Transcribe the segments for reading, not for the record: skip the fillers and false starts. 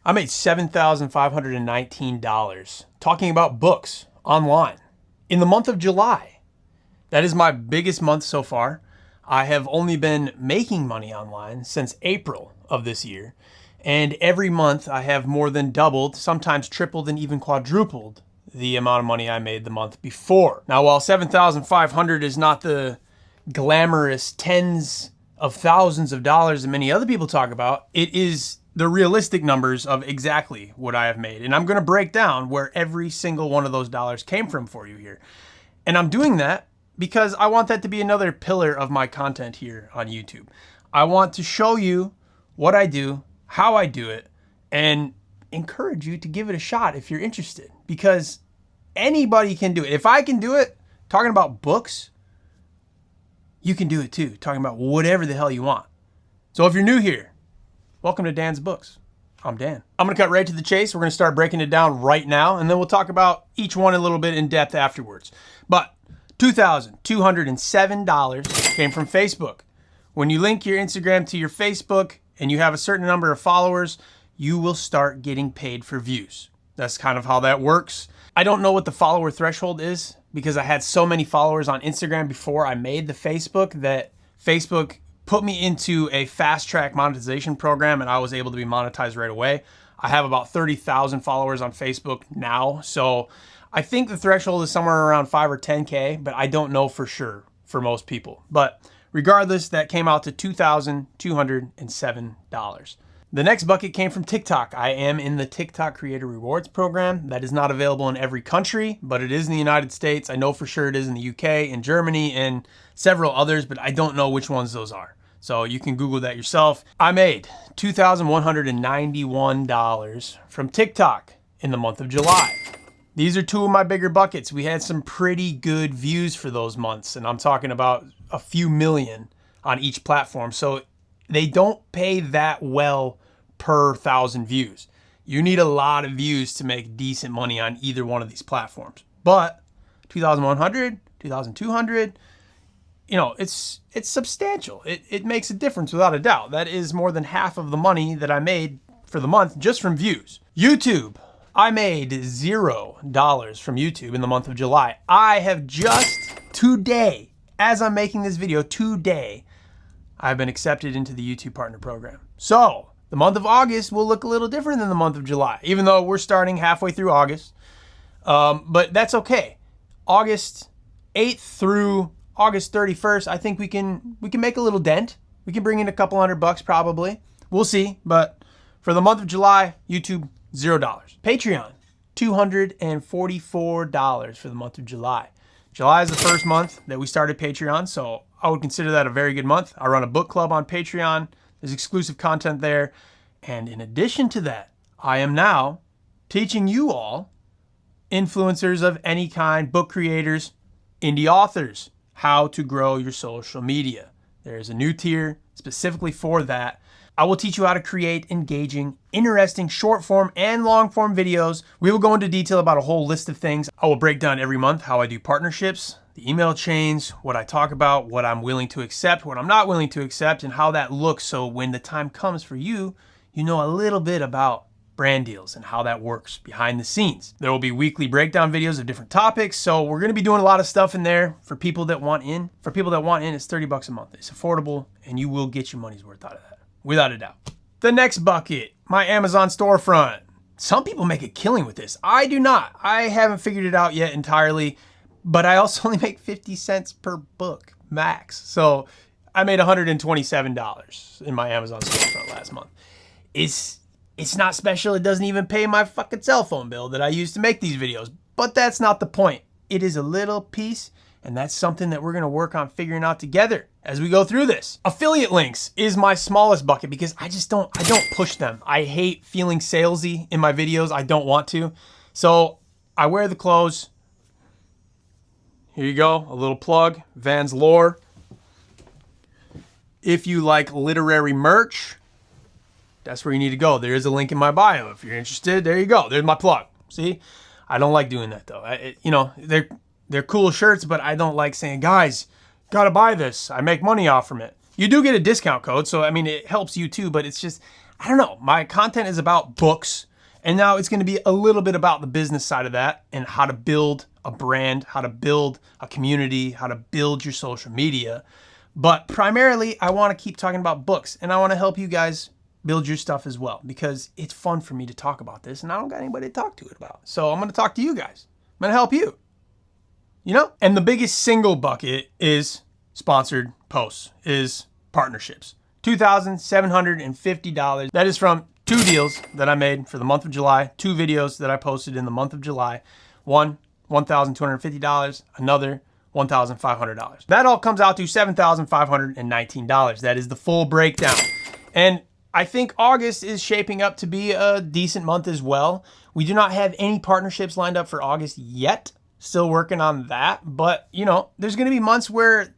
I made $7,519 talking about books online in the month of July. That is my biggest month so far. I have only been making money online since April of this year. And every month I have more than doubled, sometimes tripled and even quadrupled the amount of money I made the month before. Now, while 7,500 is not the glamorous tens of thousands of dollars that many other people talk about, it is the realistic numbers of exactly what I have made. And I'm going to break down where every single one of those dollars came from for you here. And I'm doing that because I want that to be another pillar of my content here on YouTube. I want to show you what I do, how I do it, and encourage you to give it a shot if you're interested, because anybody can do it. If I can do it talking about books, you can do it too, talking about whatever the hell you want. So if you're new here, welcome to Dan's Books. I'm Dan. I'm going to cut right to the chase. We're going to start breaking it down right now, and then we'll talk about each one a little bit in depth afterwards. But $2,207 came from Facebook. When you link your Instagram to your Facebook and you have a certain number of followers, you will start getting paid for views. That's kind of how that works. I don't know what the follower threshold is because I had so many followers on Instagram before I made the Facebook that Facebook put me into a fast track monetization program and I was able to be monetized right away. I have about 30,000 followers on Facebook now. So I think the threshold is somewhere around 5 or 10K, but I don't know for sure for most people. But regardless, that came out to $2,207. The next bucket came from TikTok. I am in the TikTok Creator Rewards program. That is not available in every country, but it is in the United States. I know for sure it is in the UK, in Germany, and several others, but I don't know which ones those are. So you can Google that yourself. I made $2,191 from TikTok in the month of July. These are two of my bigger buckets. We had some pretty good views for those months, and I'm talking about a few million on each platform. So they don't pay that well per 1,000 views. You need a lot of views to make decent money on either one of these platforms. But 2,100, 2,200, it's substantial. It makes a difference without a doubt. That is more than half of the money that I made for the month just from views. YouTube, I made $0 from YouTube in the month of July. I have just today, as I'm making this video today, I've been accepted into the YouTube Partner Program. So the month of August will look a little different than the month of July, even though we're starting halfway through August. But that's okay. August 8th through August 31st, I think we can make a little dent. We can bring in a couple $100 probably. We'll see. But for the month of July, YouTube, $0. Patreon, $244 for the month of July. July is the first month that we started Patreon, so I would consider that a very good month. I run a book club on Patreon. There's exclusive content there. And in addition to that, I am now teaching you all, influencers of any kind, book creators, indie authors, how to grow your social media. There is a new tier specifically for that. I will teach you how to create engaging, interesting short form and long form videos. We will go into detail about a whole list of things. I will break down every month how I do partnerships, the email chains, what I talk about, what I'm willing to accept, what I'm not willing to accept, and how that looks. So when the time comes for you, you know a little bit about brand deals and how that works behind the scenes. There will be weekly breakdown videos of different topics. So we're going to be doing a lot of stuff in there for people that want in. For people that want in, it's $30 a month. It's affordable and you will get your money's worth out of that, without a doubt. The next bucket, my Amazon storefront. Some people make a killing with this. I do not. I haven't figured it out yet entirely, but I also only make 50 cents per book max. So I made $127 in my Amazon storefront last month. It's not special. It doesn't even pay my fucking cell phone bill that I use to make these videos, but that's not the point. It is a little piece, and that's something that we're going to work on figuring out together as we go through this. Affiliate links is my smallest bucket because I don't push them. I hate feeling salesy in my videos. I don't want to. So I wear the clothes. Here you go, a little plug, Vans Lore. If you like literary merch, that's where you need to go. There is a link in my bio. If you're interested, there you go. There's my plug. See, I don't like doing that though. They're cool shirts, but I don't like saying, guys, gotta buy this. I make money off from it. You do get a discount code, so I mean, it helps you too, but it's just, I don't know, my content is about books, and now it's going to be a little bit about the business side of that and how to build a brand, how to build a community, how to build your social media. But primarily, I want to keep talking about books, and I want to help you guys build your stuff as well, because it's fun for me to talk about this, and I don't got anybody to talk to it about. So I'm going to talk to you guys. I'm going to help you. You know? And the biggest single bucket is sponsored posts, is partnerships. $2,750. That is from 2 deals that I made for the month of July, 2 videos that I posted in the month of July. One, $1,250, another, $1,500. That all comes out to $7,519. That is the full breakdown. And I think August is shaping up to be a decent month as well. We do not have any partnerships lined up for August yet. Still working on that. But, you know, there's going to be months where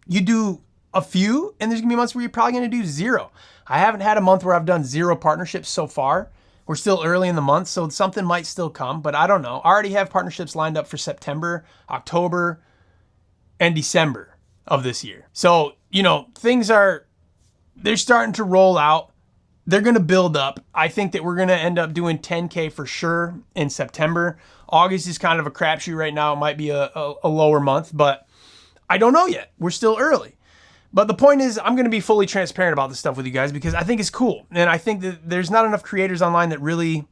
you do a few, and there's gonna be months where you're probably gonna do 0. I haven't had a month where I've done 0 partnerships so far. We're still early in the month, so something might still come, but I don't know. I already have partnerships lined up for September, October, and December of this year. So, you know, they're starting to roll out. They're gonna build up. I think that we're gonna end up doing 10K for sure in September. August is kind of a crapshoot right now. It might be a lower month, but I don't know yet. We're still early. But the point is, I'm going to be fully transparent about this stuff with you guys because I think it's cool. And I think that there's not enough creators online that really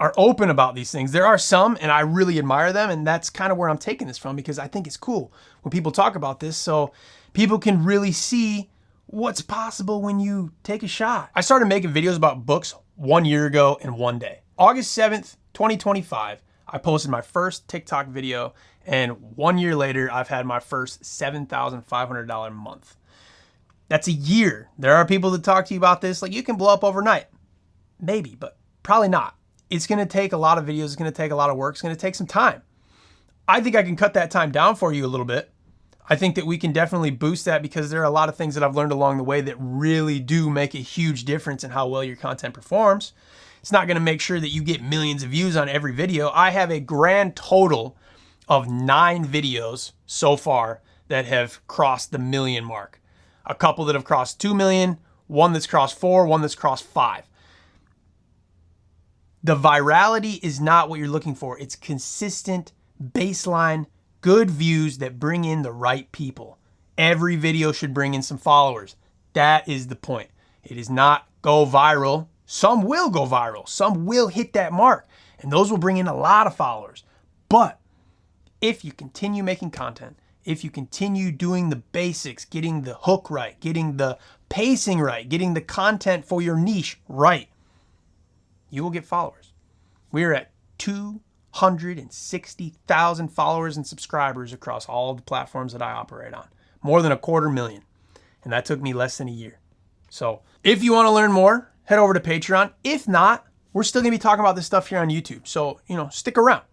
are open about these things. There are some, and I really admire them. And that's kind of where I'm taking this from, because I think it's cool when people talk about this, so people can really see what's possible when you take a shot. I started making videos about books 1 year ago in 1 day. August 7th, 2025, I posted my first TikTok video. And 1 year later, I've had my first $7,500 month. That's a year. There are people that talk to you about this like you can blow up overnight. Maybe, but probably not. It's going to take a lot of videos. It's going to take a lot of work. It's going to take some time. I think I can cut that time down for you a little bit. I think that we can definitely boost that, because there are a lot of things that I've learned along the way that really do make a huge difference in how well your content performs. It's not going to make sure that you get millions of views on every video. I have a grand total of 9 videos so far that have crossed the million mark. A couple that have crossed 2 million, one that's crossed 4, one that's crossed 5. The virality is not what you're looking for. It's consistent, baseline, good views that bring in the right people. Every video should bring in some followers. That is the point. It is not go viral. Some will go viral. Some will hit that mark, and those will bring in a lot of followers. But if you continue making content, if you continue doing the basics, getting the hook right, getting the pacing right, getting the content for your niche right, you will get followers. We are at 260,000 followers and subscribers across all the platforms that I operate on. More than 250,000. And that took me less than a year. So if you want to learn more, head over to Patreon. If not, we're still going to be talking about this stuff here on YouTube. So, you know, stick around.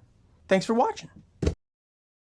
Thanks for watching.